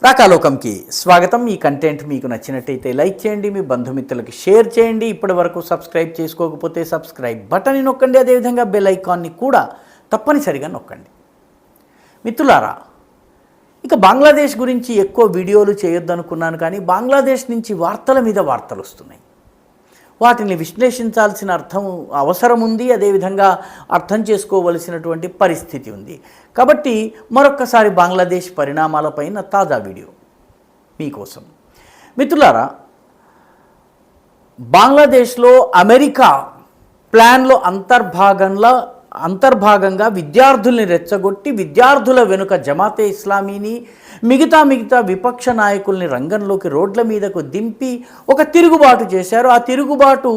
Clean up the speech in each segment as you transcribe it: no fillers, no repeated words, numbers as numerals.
రాకాలోకంకి స్వాగతం. ఈ కంటెంట్ మీకు నచ్చినట్టయితే లైక్ చేయండి, మీ బంధుమిత్రులకి షేర్ చేయండి. ఇప్పటి వరకు సబ్స్క్రైబ్ చేసుకోకపోతే సబ్స్క్రైబ్ బటన్ని నొక్కండి, అదేవిధంగా బెల్ ఐకాన్ని కూడా తప్పనిసరిగా నొక్కండి. మిత్రులారా, ఇక బంగ్లాదేశ్ గురించి ఎక్కువ వీడియోలు చేయొద్దనుకున్నాను, కానీ బంగ్లాదేశ్ నుంచి వార్తల మీద వార్తలు వస్తున్నాయి. వాటిని విశ్లేషించాల్సిన అవసరం ఉంది, అదేవిధంగా అర్థం చేసుకోవలసినటువంటి పరిస్థితి ఉంది. కాబట్టి మరొక్కసారి బంగ్లాదేశ్ పరిణామాలపైన తాజా వీడియో మీకోసం. మిత్రులారా, బంగ్లాదేశ్లో అమెరికా ప్లాన్లో అంతర్భాగంగా విద్యార్థుల్ని రెచ్చగొట్టి విద్యార్థుల వెనుక జమాతే ఇస్లామీని మిగతా విపక్ష నాయకుల్ని రంగంలోకి రోడ్ల మీదకు దింపి ఒక తిరుగుబాటు చేశారు. ఆ తిరుగుబాటు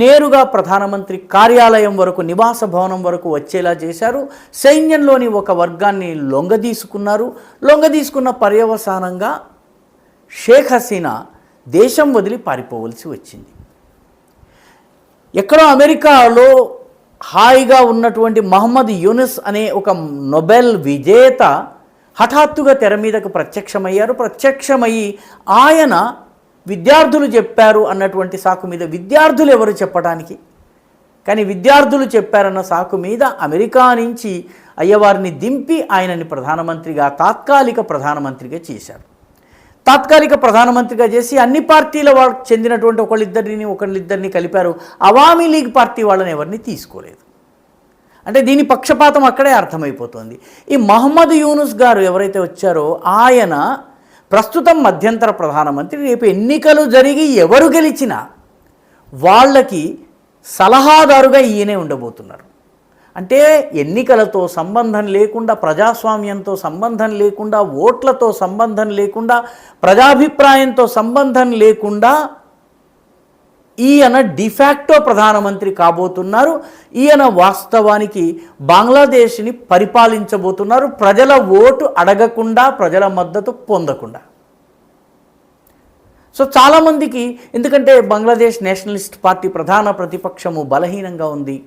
నేరుగా ప్రధానమంత్రి కార్యాలయం వరకు, నివాస భవనం వరకు వచ్చేలా చేశారు. సైన్యంలోని ఒక వర్గాన్ని లొంగదీసుకున్న పర్యవసానంగా షేక్ హసీనా దేశం వదిలి పారిపోవలసి వచ్చింది. ఎక్కడో అమెరికాలో హాయిగా ఉన్నటువంటి మహమ్మద్ యూనుస్ అనే ఒక నోబెల్ విజేత హఠాత్తుగా తెర మీదకు ప్రత్యక్షమయ్యి ఆయన విద్యార్థులు చెప్పారు అన్నటువంటి సాకు మీద, విద్యార్థులు ఎవరు చెప్పడానికి, కానీ విద్యార్థులు చెప్పారన్న సాకు మీద అమెరికా నుంచి అయ్యవారిని దింపి ఆయనని తాత్కాలిక ప్రధానమంత్రిగా చేశారు. తాత్కాలిక ప్రధానమంత్రిగా చేసి అన్ని పార్టీల వాళ్ళకి చెందినటువంటి ఒకళ్ళిద్దరిని కలిపారు. అవామీ లీగ్ పార్టీ వాళ్ళని ఎవరిని తీసుకోలేదు. అంటే దీని పక్షపాతం అక్కడే అర్థమైపోతుంది. ఈ మహమ్మద్ యూనుస్ గారు ఎవరైతే వచ్చారో ఆయన ప్రస్తుతం మధ్యంతర ప్రధానమంత్రి. రేపు ఎన్నికలు జరిగి ఎవరు గెలిచినా వాళ్ళకి సలహాదారుగా ఈయనే ఉండబోతున్నారు. అంటే ఎన్నికలతో సంబంధం లేకుండా, ప్రజాస్వామ్యంతో సంబంధం లేకుండా, ఓట్లతో సంబంధం లేకుండా, ప్రజాభిప్రాయంతో సంబంధం లేకుండా ఈయన డిఫాక్టో ప్రధానమంత్రి కాబోతున్నారు. ఈయన వాస్తవానికి బంగ్లాదేశ్ని పరిపాలించబోతున్నారు, ప్రజల ఓటు అడగకుండా, ప్రజల మద్దతు పొందకుండా. సో చాలామందికి, ఎందుకంటే బంగ్లాదేశ్ నేషనలిస్ట్ పార్టీ ప్రధాన ప్రతిపక్షము బలహీనంగా ఉంది.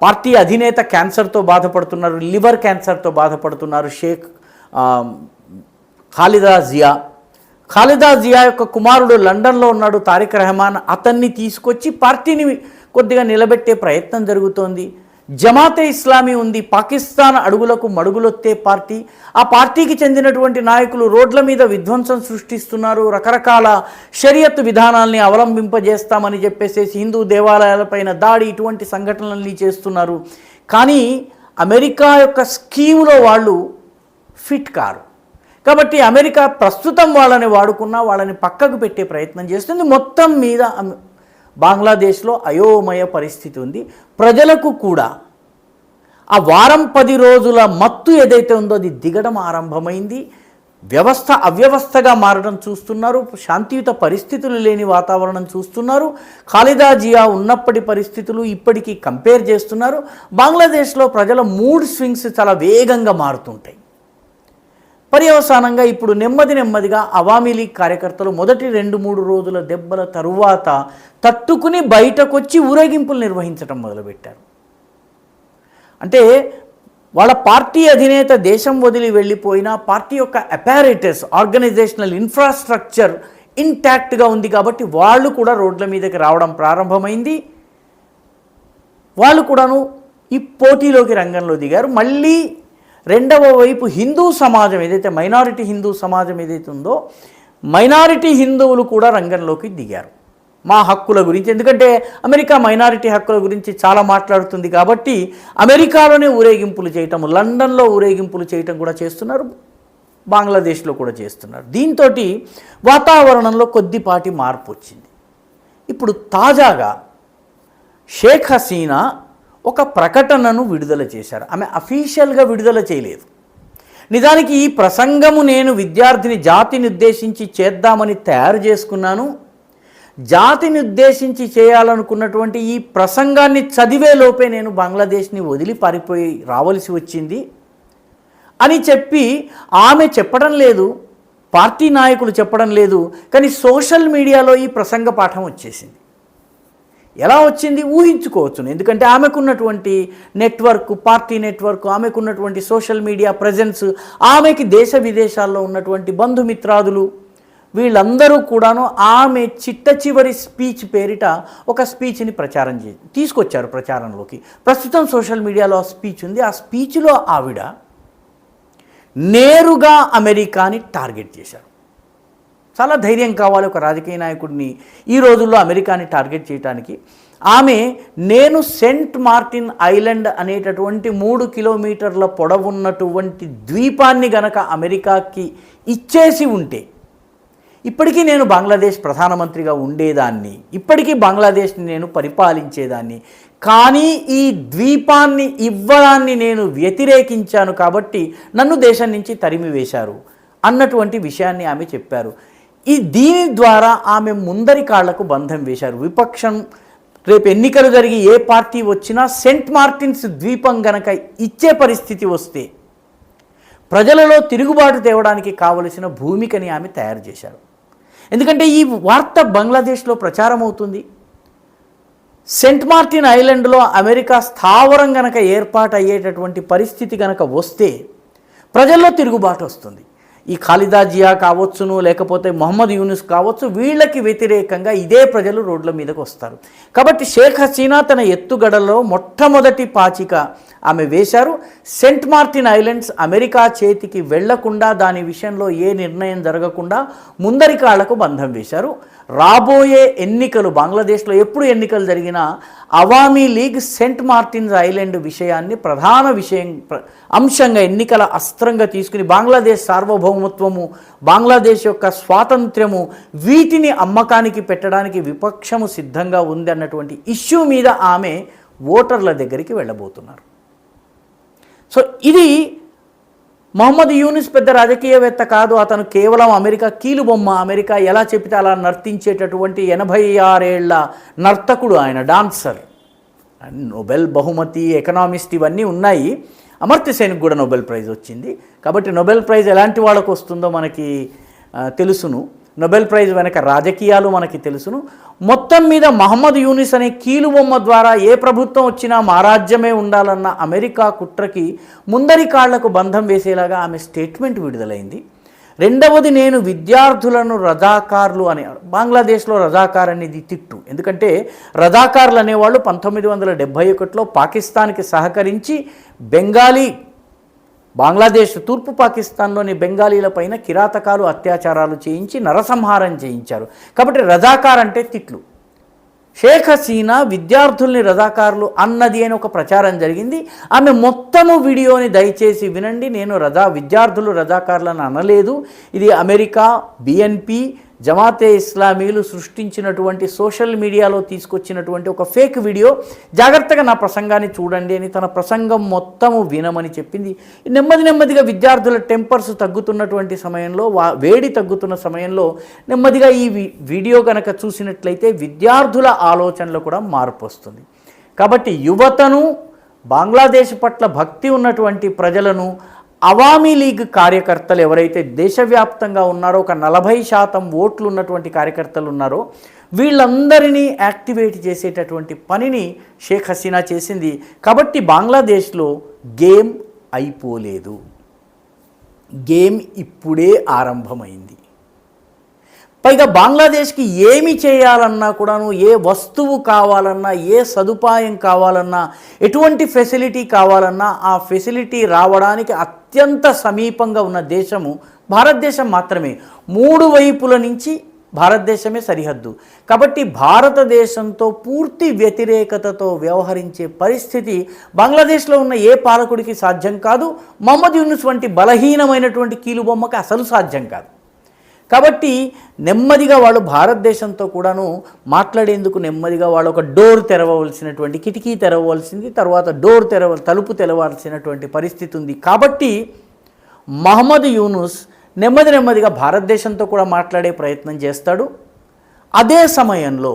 పార్టీ అధినేత క్యాన్సర్తో బాధపడుతున్నారు, లివర్ క్యాన్సర్తో బాధపడుతున్నారు. షేక్ ఖాలిదా జియా యొక్క కుమారుడు లండన్లో ఉన్నాడు, తారిక్ రెహమాన్. అతన్ని తీసుకొచ్చి పార్టీని కొద్దిగా నిలబెట్టే ప్రయత్నం జరుగుతోంది. జమాతే ఇస్లామీ ఉంది, పాకిస్తాన్ అడుగులకు మడుగులొత్తే పార్టీ. ఆ పార్టీకి చెందినటువంటి నాయకులు రోడ్ల మీద విధ్వంసం సృష్టిస్తున్నారు, రకరకాల షరియత్ విధానాల్ని అవలంబింపజేస్తామని చెప్పేసి హిందూ దేవాలయాలపైన దాడి, ఇటువంటి సంఘటనల్ని చేస్తున్నారు. కానీ అమెరికా యొక్క స్కీములో వాళ్ళు ఫిట్ కారు. కాబట్టి అమెరికా ప్రస్తుతం వాళ్ళని వాడుకున్నా వాళ్ళని పక్కకు పెట్టే ప్రయత్నం చేస్తుంది. మొత్తం మీద బంగ్లాదేశ్లో అయోమయ పరిస్థితి ఉంది. ప్రజలకు కూడా ఆ వారం 10 రోజుల మత్తు ఏదైతే ఉందో అది దిగడం ఆరంభమైంది. వ్యవస్థ అవ్యవస్థగా మారడం చూస్తున్నారు. శాంతియుత పరిస్థితులు లేని వాతావరణం చూస్తున్నారు. ఖాలిదా జియా ఉన్నప్పటి పరిస్థితులు ఇప్పటికీ కంపేర్ చేస్తున్నారు. బంగ్లాదేశ్లో ప్రజల మూడ్ స్వింగ్స్ చాలా వేగంగా మారుతుంటాయి. పర్యవసానంగా ఇప్పుడు నెమ్మదిగా అవామీ లీగ్ కార్యకర్తలు మొదటి 2-3 రోజుల దెబ్బల తరువాత తట్టుకుని బయటకొచ్చి ఊరేగింపులు నిర్వహించడం మొదలుపెట్టారు. అంటే వాళ్ళ పార్టీ అధినేత దేశం వదిలి వెళ్ళిపోయినా పార్టీ యొక్క అపారేటస్, ఆర్గనైజేషనల్ ఇన్ఫ్రాస్ట్రక్చర్ ఇంటాక్ట్గా ఉంది. కాబట్టి వాళ్ళు కూడా రోడ్ల మీదకి రావడం ప్రారంభమైంది. వాళ్ళు కూడాను ఈ పోటీలోకి రంగంలో దిగారు. మళ్ళీ రెండవ వైపు హిందూ సమాజం ఏదైతే, మైనారిటీ హిందూ సమాజం ఏదైతే ఉందో, మైనారిటీ హిందువులు కూడా రంగంలోకి దిగారు మా హక్కుల గురించి. ఎందుకంటే అమెరికా మైనారిటీ హక్కుల గురించి చాలా మాట్లాడుతుంది కాబట్టి అమెరికాలోనే ఊరేగింపులు చేయటం, లండన్లో ఊరేగింపులు చేయటం కూడా చేస్తున్నారు, బంగ్లాదేశ్లో కూడా చేస్తున్నారు. దీంతో వాతావరణంలో కొద్దిపాటి మార్పు వచ్చింది. ఇప్పుడు తాజాగా షేక్ హసీనా ఒక ప్రకటనను విడుదల చేశారు. ఆమె అఫీషియల్గా విడుదల చేయలేదు. నిజానికి ఈ ప్రసంగము నేను విద్యార్థిని జాతిని ఉద్దేశించి చేద్దామని తయారు చేసుకున్నాను. జాతిని ఉద్దేశించి చేయాలనుకున్నటువంటి ఈ ప్రసంగాన్ని చదివే లోపే నేను బంగ్లాదేశ్ని వదిలి పారిపోయి రావలసి వచ్చింది అని చెప్పి ఆమె చెప్పడం లేదు, పార్టీ నాయకులు చెప్పడం లేదు, కానీ సోషల్ మీడియాలో ఈ ప్రసంగ పాఠం వచ్చేసింది. ఎలా వచ్చింది ఊహించుకోవచ్చును. ఎందుకంటే ఆమెకున్నటువంటి నెట్వర్క్, పార్టీ నెట్వర్క్, ఆమెకున్నటువంటి సోషల్ మీడియా ప్రజెన్స్, ఆమెకి దేశ విదేశాల్లో ఉన్నటువంటి బంధుమిత్రాదులు వీళ్ళందరూ కూడాను ఆమె చిట్ట చివరి స్పీచ్ పేరిట ఒక స్పీచ్ని తీసుకొచ్చారు ప్రచారంలోకి. ప్రస్తుతం సోషల్ మీడియాలో ఆ స్పీచ్ ఉంది. ఆ స్పీచ్లో ఆవిడ నేరుగా అమెరికాని టార్గెట్ చేశారు. చాలా ధైర్యం కావాలి ఒక రాజకీయ నాయకుడిని ఈ రోజుల్లో అమెరికాని టార్గెట్ చేయడానికి. ఆమె నేను సెంట్ మార్టిన్ ఐలాండ్ అనేటటువంటి 3 కిలోమీటర్ల పొడవున్నటువంటి ద్వీపాన్ని గనక అమెరికాకి ఇచ్చేసి ఉంటే ఇప్పటికీ నేను బంగ్లాదేశ్ ప్రధానమంత్రిగా ఉండేదాన్ని, ఇప్పటికీ బంగ్లాదేశ్ని నేను పరిపాలించేదాన్ని. కానీ ఈ ద్వీపాన్ని ఇవ్వడాన్ని నేను వ్యతిరేకించాను కాబట్టి నన్ను దేశం నుంచి తరిమివేశారు అన్నటువంటి విషయాన్ని ఆమె చెప్పారు. దీని ద్వారా ఆమె ముందరి కాళ్లకు బంధం వేశారు. విపక్షం రేపు ఎన్నికలు జరిగి ఏ పార్టీ వచ్చినా సెంట్ మార్టిన్స్ ద్వీపం గనక ఇచ్చే పరిస్థితి వస్తే ప్రజలలో తిరుగుబాటు తేవడానికి కావలసిన భూమికని ఆమె తయారు చేశారు. ఎందుకంటే ఈ వార్త బంగ్లాదేశ్లో ప్రచారం అవుతుంది. సెంట్ మార్టిన్ ఐలాండ్లో అమెరికా స్థావరం గనక ఏర్పాటు అయ్యేటటువంటి పరిస్థితి గనక వస్తే ప్రజల్లో తిరుగుబాటు వస్తుంది. ఈ ఖాలిదా జియా కావచ్చును, లేకపోతే మొహమ్మద్ యూనుస్ కావచ్చు, వీళ్ళకి వ్యతిరేకంగా ఇదే ప్రజలు రోడ్ల మీదకు వస్తారు. కాబట్టి షేక్ హసీనా తన ఎత్తుగడలో మొట్టమొదటి పాచిక ఆమె వేశారు. సెంట్ మార్టిన్ ఐలాండ్స్ అమెరికా చేతికి వెళ్లకుండా, దాని విషయంలో ఏ నిర్ణయం జరగకుండా ముందరి కాళ్లకు బంధం వేశారు. రాబోయే ఎన్నికలు, బంగ్లాదేశ్లో ఎప్పుడు ఎన్నికలు జరిగినా అవామీ లీగ్ సెంట్ మార్టిన్స్ ఐలాండ్ విషయాన్ని ప్రధాన అంశంగా, ఎన్నికల అస్త్రంగా తీసుకుని బంగ్లాదేశ్ సార్వభౌమత్వము, బంగ్లాదేశ్ యొక్క స్వాతంత్ర్యము, వీటిని అమ్మకానికి పెట్టడానికి విపక్షము సిద్ధంగా ఉంది అన్నటువంటి ఇష్యూ మీద ఆమె ఓటర్ల దగ్గరికి వెళ్ళబోతున్నారు. సో ఇది మొహమ్మద్ యూనుస్ పెద్ద రాజకీయవేత్త కాదు, అతను కేవలం అమెరికా కీలుబొమ్మ. అమెరికా ఎలా చెప్తే అలా నర్తించేటటువంటి 86 ఏళ్ల నర్తకుడు ఆయన, డాన్సర్, నోబెల్ బహుమతి, ఎకనామిస్ట్ ఇవన్నీ ఉన్నాయి. అమర్త్య సేన్కి కూడా నోబెల్ ప్రైజ్ వచ్చింది. కాబట్టి నోబెల్ ప్రైజ్ ఎలాంటి వాళ్ళకు వస్తుందో మనకి తెలుసును. నోబెల్ ప్రైజ్ వెనక రాజకీయాలు మనకి తెలుసును. మొత్తం మీద మహమ్మద్ యూనుస్ అనే కీలుబొమ్మ ద్వారా ఏ ప్రభుత్వం వచ్చినా మా రాజ్యమే ఉండాలన్న అమెరికా కుట్రకి ముందరి కాళ్లకు బంధం వేసేలాగా ఆమె స్టేట్మెంట్ విడుదలైంది. రెండవది, నేను విద్యార్థులను రజాకార్లు అని, బంగ్లాదేశ్లో రజాకార్ అనేది తిట్టు. ఎందుకంటే రజాకార్లు అనేవాళ్ళు 1971లో పాకిస్తాన్కి సహకరించి బెంగాలీ, బంగ్లాదేశ్ తూర్పు పాకిస్తాన్లోని బెంగాలీల పైన కిరాతకాలు, అత్యాచారాలు చేయించి నరసంహారం చేయించారు. కాబట్టి రజాకార్ అంటే తిట్లు. షేక్ హసీనా విద్యార్థుల్ని రజాకార్లు అన్నది అని ఒక ప్రచారం జరిగింది. ఆమె మొత్తము వీడియోని దయచేసి వినండి. నేను విద్యార్థులు రజాకార్లను అనలేదు. ఇది అమెరికా, బిఎన్పి, జమాతే ఇస్లామీలు సృష్టించినటువంటి సోషల్ మీడియాలో తీసుకొచ్చినటువంటి ఒక ఫేక్ వీడియో. జాగ్రత్తగా నా ప్రసంగాన్ని చూడండి అని తన ప్రసంగం మొత్తము వినమని చెప్పింది. నెమ్మదిగా విద్యార్థుల టెంపర్స్ తగ్గుతున్నటువంటి సమయంలో, వేడి తగ్గుతున్న సమయంలో నెమ్మదిగా ఈ వీడియో కనుక చూసినట్లయితే విద్యార్థుల ఆలోచనలో కూడా మార్పు వస్తుంది. కాబట్టి యువతను, బంగ్లాదేశ్ పట్ల భక్తి ఉన్నటువంటి ప్రజలను, అవామీ లీగ్ కార్యకర్తలు ఎవరైతే దేశవ్యాప్తంగా ఉన్నారో, ఒక 40% ఓట్లు ఉన్నటువంటి కార్యకర్తలు ఉన్నారో, వీళ్ళందరినీ యాక్టివేట్ చేసేటటువంటి పనిని షేక్ హసీనా చేసింది. కాబట్టి బంగ్లాదేశ్లో గేమ్ అయిపోలేదు, గేమ్ ఇప్పుడే ఆరంభమైంది. పైగా బంగ్లాదేశ్కి ఏమి చేయాలన్నా కూడాను, ఏ వస్తువు కావాలన్నా, ఏ సదుపాయం కావాలన్నా, ఎటువంటి ఫెసిలిటీ కావాలన్నా ఆ ఫెసిలిటీ రావడానికి అత్యంత సమీపంగా ఉన్న దేశము భారతదేశం మాత్రమే. 3 వైపుల నుంచి భారతదేశమే సరిహద్దు. కాబట్టి భారతదేశంతో పూర్తి వ్యతిరేకతతో వ్యవహరించే పరిస్థితి బంగ్లాదేశ్లో ఉన్న ఏ పాలకుడికి సాధ్యం కాదు. మొహమ్మద్ యూనుస్ వంటి బలహీనమైనటువంటి కీలుబొమ్మకి అసలు సాధ్యం కాదు. కాబట్టి నెమ్మదిగా వాళ్ళు భారతదేశంతో కూడాను మాట్లాడేందుకు నెమ్మదిగా వాళ్ళు ఒక డోర్ తెరవలసినటువంటి, కిటికీ తెరవలసింది, తర్వాత తలుపు తెరవాల్సినటువంటి పరిస్థితి ఉంది. కాబట్టి మహమ్మద్ యూనుస్ నెమ్మదిగా భారతదేశంతో కూడా మాట్లాడే ప్రయత్నం చేస్తాడు. అదే సమయంలో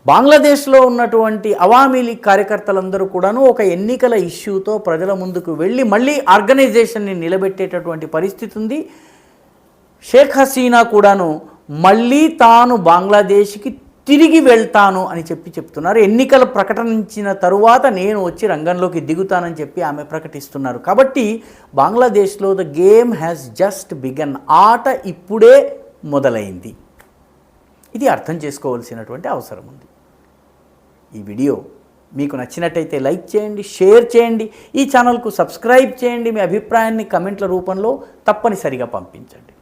బంగ్లాదేశ్లో ఉన్నటువంటి అవామీ లీగ్ కార్యకర్తలందరూ కూడాను ఒక ఎన్నికల ఇష్యూతో ప్రజల ముందుకు వెళ్ళి మళ్ళీ ఆర్గనైజేషన్ని నిలబెట్టేటటువంటి పరిస్థితి ఉంది. షేక్ హసీనా కూడాను మళ్ళీ తాను బంగ్లాదేశ్కి తిరిగి వెళ్తాను అని చెప్తున్నారు. ఎన్నికలు ప్రకటించిన తరువాత నేను వచ్చి రంగంలోకి దిగుతానని చెప్పి ఆమె ప్రకటిస్తున్నారు. కాబట్టి బంగ్లాదేశ్లో the game has just begun. ఆట ఇప్పుడే మొదలైంది. ఇది అర్థం చేసుకోవాల్సినటువంటి అవసరం ఉంది. ఈ వీడియో మీకు నచ్చినట్టయితే లైక్ చేయండి, షేర్ చేయండి, ఈ ఛానల్కు సబ్స్క్రైబ్ చేయండి. మీ అభిప్రాయాన్ని కమెంట్ల రూపంలో తప్పనిసరిగా పంపించండి.